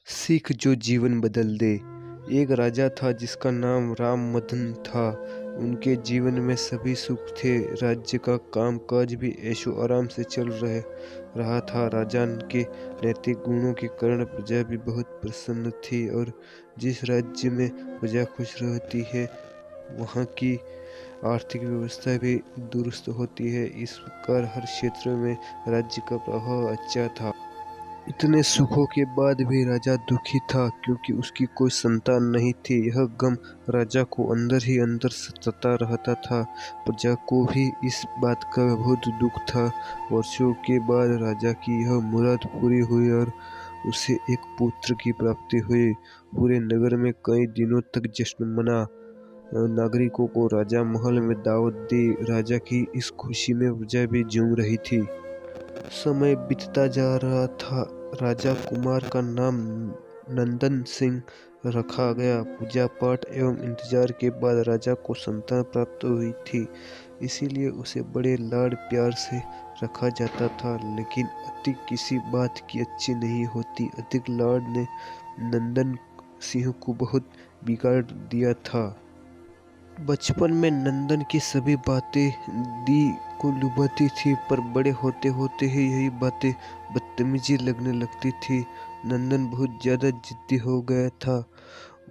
सीख जो जीवन बदल दे। एक राजा था जिसका नाम राम मदन था। उनके जीवन में सभी सुख थे। राज्य का काम काज भी ऐशो आराम से चल रहा था। राजा के नैतिक गुणों के कारण प्रजा भी बहुत प्रसन्न थी और जिस राज्य में प्रजा खुश रहती है वहाँ की आर्थिक व्यवस्था भी दुरुस्त होती है। इस प्रकार हर क्षेत्र में राज्य का प्रभाव अच्छा था। इतने सुखों के बाद भी राजा दुखी था क्योंकि उसकी कोई संतान नहीं थी। यह गम राजा को अंदर ही अंदर सताता रहता था। प्रजा को भी इस बात का बहुत दुख था। वर्षों के बाद राजा की यह मुराद पूरी हुई और उसे एक पुत्र की प्राप्ति हुई। पूरे नगर में कई दिनों तक जश्न मना। नागरिकों को राजा महल में दावत दी। राजा की इस खुशी में प्रजा भी झूम रही थी। समय बीतता जा रहा था। राजा कुमार का नाम नंदन सिंह रखा गया। पूजा पाठ एवं इंतजार के बाद राजा को संतान प्राप्त हुई थी, इसीलिए उसे बड़े लाड प्यार से रखा जाता था। लेकिन अधिक किसी बात की अच्छी नहीं होती। अधिक लाड ने नंदन सिंह को बहुत बिगाड़ दिया था। बचपन में नंदन की सभी बातें दी को लुभाती थी, पर बड़े होते होते ही यही बातें बदतमीजी लगने लगती थी। नंदन बहुत ज्यादा जिद्दी हो गया था।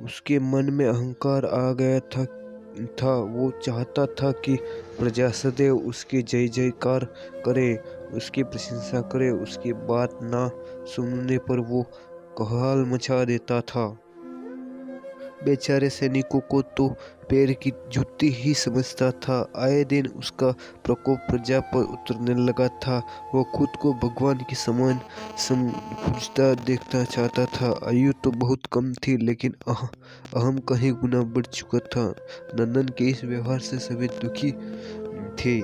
उसके मन में अहंकार आ गया था। वो चाहता था कि प्रजा सदैव उसकी जय जयकार करे, उसकी प्रशंसा करे। उसकी बात ना सुनने पर वो कोलाहल मचा देता था। बेचारे सैनिकों को तो पैर की जूती ही समझता था। आए दिन उसका प्रकोप प्रजा पर उतरने लगा था। वो खुद को भगवान के समान समझता देखना चाहता था। आयु तो बहुत कम थी, लेकिन अहम कहीं गुना बढ़ चुका था। नंदन के इस व्यवहार से सभी दुखी थे।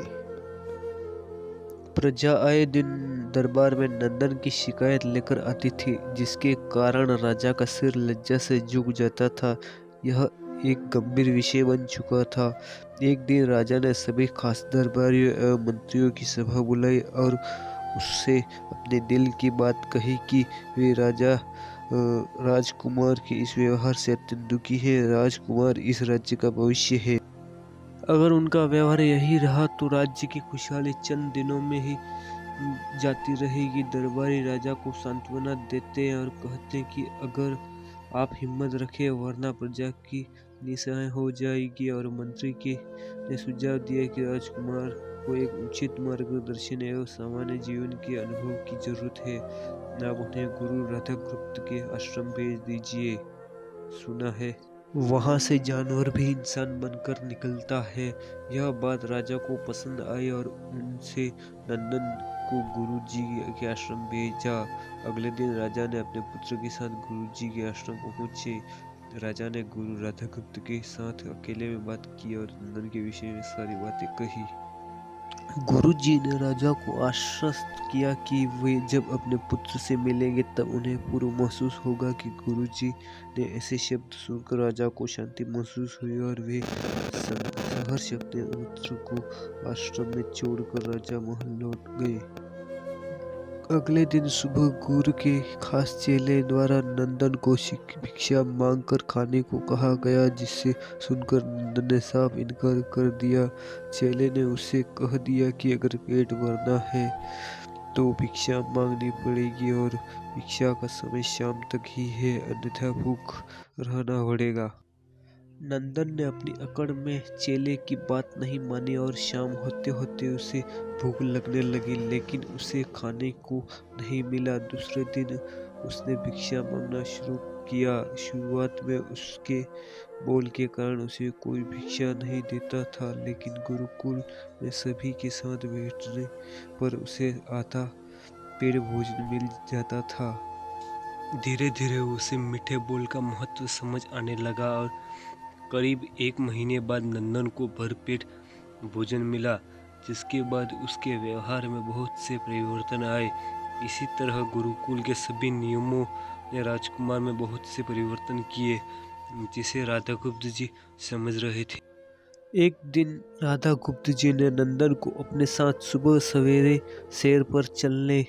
प्रजा आए दिन दरबार में नंदन की शिकायत लेकर आती थी, जिसके कारण राजा का सिर लज्जा से झुक जाता था। यह एक गंभीर विषय बन चुका था। एक दिन राजा ने सभी खास दरबारियों एवं मंत्रियों की सभा बुलाई और उससे अपने दिल की बात कही कि वे राजकुमार के इस व्यवहार से अत्यंत दुखी है। राजकुमार इस राज्य का भविष्य है। अगर उनका व्यवहार यही रहा तो राज्य की खुशहाली चंद दिनों में ही जाती रहेगी। दरबारी राजा को सांत्वना देते और कहते कि अगर आप हिम्मत रखें वरना प्रजा की निसहाय हो जाएगी। और मंत्री ने सुझाव दिया कि राजकुमार को एक उचित मार्गदर्शन एवं सामान्य जीवन के अनुभव की जरूरत है। आप उन्हें गुरु राधागुप्त के आश्रम भेज दीजिए। सुना है वहां से जानवर भी इंसान बनकर निकलता है। यह बात राजा को पसंद आई और उनसे नंदन को गुरुजी के आश्रम भेजा। अगले दिन राजा ने अपने पुत्र के साथ गुरुजी के आश्रम पहुंचे। राजा ने गुरु राधागुप्त के साथ अकेले में बात की और नंदन के विषय में सारी बातें कही। गुरुजी ने राजा को आश्वस्त किया कि वे जब अपने पुत्र से मिलेंगे तब उन्हें पूर्व महसूस होगा कि गुरुजी ने ऐसे शब्द सुनकर राजा को शांति महसूस हुई और वे सहर्ष अपने पुत्र को आश्रम में छोड़कर राजा महल लौट गए। अगले दिन सुबह गुरु के खास चेले द्वारा नंदन को भिक्षा मांगकर खाने को कहा गया, जिससे सुनकर नंदन ने साफ इनकार कर दिया। चेले ने उसे कह दिया कि अगर पेट भरना है तो भिक्षा मांगनी पड़ेगी और भिक्षा का समय शाम तक ही है, अन्यथा भूख रहना पड़ेगा। नंदन ने अपनी अकड़ में चेले की बात नहीं मानी और शाम होते होते उसे भूख लगने लगी, लेकिन उसे खाने को नहीं मिला। दूसरे दिन उसने भिक्षा मांगना शुरू किया। शुरुआत में उसके बोल के कारण उसे कोई भिक्षा नहीं देता था, लेकिन गुरुकुल में सभी के साथ बैठने पर उसे आधा पेट भोजन मिल जाता था। धीरे धीरे उसे मीठे बोल का महत्व समझ आने लगा और करीब 1 महीने बाद नंदन को भरपेट भोजन मिला, जिसके बाद उसके व्यवहार में बहुत से परिवर्तन आए। इसी तरह गुरुकुल के सभी नियमों ने राजकुमार में बहुत से परिवर्तन किए, जिसे राधागुप्त जी समझ रहे थे। एक दिन राधागुप्त जी ने नंदन को अपने साथ सुबह सवेरे सैर पर चलने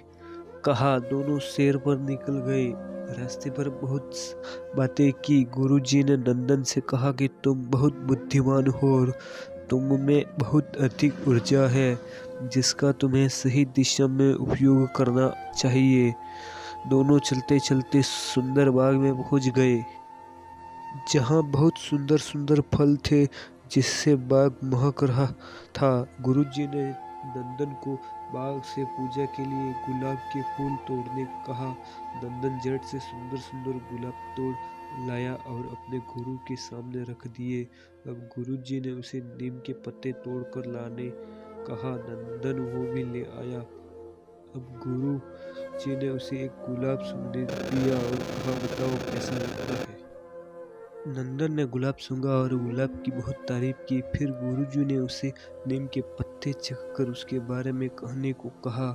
कहा। दोनों सैर पर निकल गए। रास्ते पर बहुत बातें की। गुरुजी ने नंदन से कहा कि तुम बहुत बुद्धिमान हो और तुम में बहुत अधिक ऊर्जा है जिसका तुम्हें सही दिशा में उपयोग करना चाहिए। दोनों चलते चलते सुंदर बाग में पहुंच गए, जहाँ बहुत सुंदर सुंदर फल थे जिससे बाग महक रहा था। गुरुजी ने नंदन को बाग से पूजा के लिए गुलाब के फूल तोड़ने कहा। नंदन झट से सुंदर सुंदर गुलाब तोड़ लाया और अपने गुरु के सामने रख दिए। अब गुरुजी ने उसे नीम के पत्ते तोड़कर लाने कहा। नंदन वो भी ले आया। अब गुरु जी ने उसे एक गुलाब सूंघने दिया और कहा, बताओ कैसा लगता है। नंदन ने गुलाब सूंघा और गुलाब की बहुत तारीफ की। फिर गुरुजी ने उसे नीम के पत्ते चखकर उसके बारे में कहने को कहा।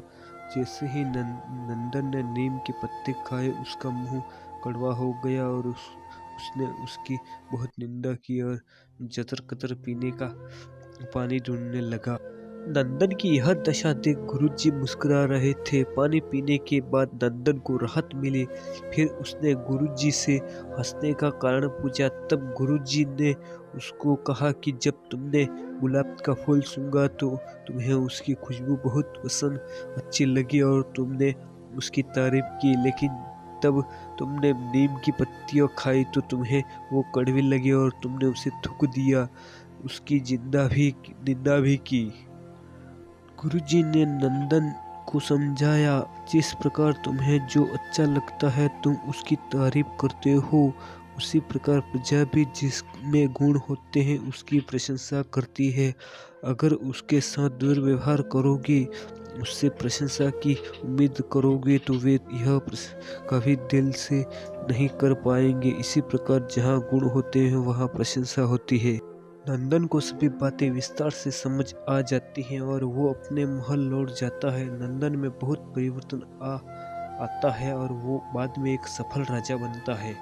जैसे ही नंदन ने नीम के पत्ते खाए, उसका मुंह कड़वा हो गया और उसने उसकी बहुत निंदा की और जतर कतर पीने का पानी ढूंढने लगा। नंदन की यह दशा देख गुरुजी मुस्कुरा रहे थे। पानी पीने के बाद नंदन को राहत मिली। फिर उसने गुरुजी से हंसने का कारण पूछा। तब गुरुजी ने उसको कहा कि जब तुमने गुलाब का फूल सूंघा तो तुम्हें उसकी खुशबू बहुत पसंद अच्छी लगी और तुमने उसकी तारीफ की, लेकिन तब तुमने नीम की पत्तियां खाई तो तुम्हें वो कड़वी लगी और तुमने उसे थूक दिया, उसकी निंदा भी की। गुरुजी ने नंदन को समझाया, जिस प्रकार तुम्हें जो अच्छा लगता है तुम उसकी तारीफ करते हो, उसी प्रकार प्रजा भी जिसमें गुण होते हैं उसकी प्रशंसा करती है। अगर उसके साथ दुर्व्यवहार करोगे, उससे प्रशंसा की उम्मीद करोगे तो वे यह कभी दिल से नहीं कर पाएंगे। इसी प्रकार जहाँ गुण होते हैं वहाँ प्रशंसा होती है। नंदन को सभी बातें विस्तार से समझ आ जाती हैं और वो अपने महल लौट जाता है। नंदन में बहुत परिवर्तन आता है और वो बाद में एक सफल राजा बनता है।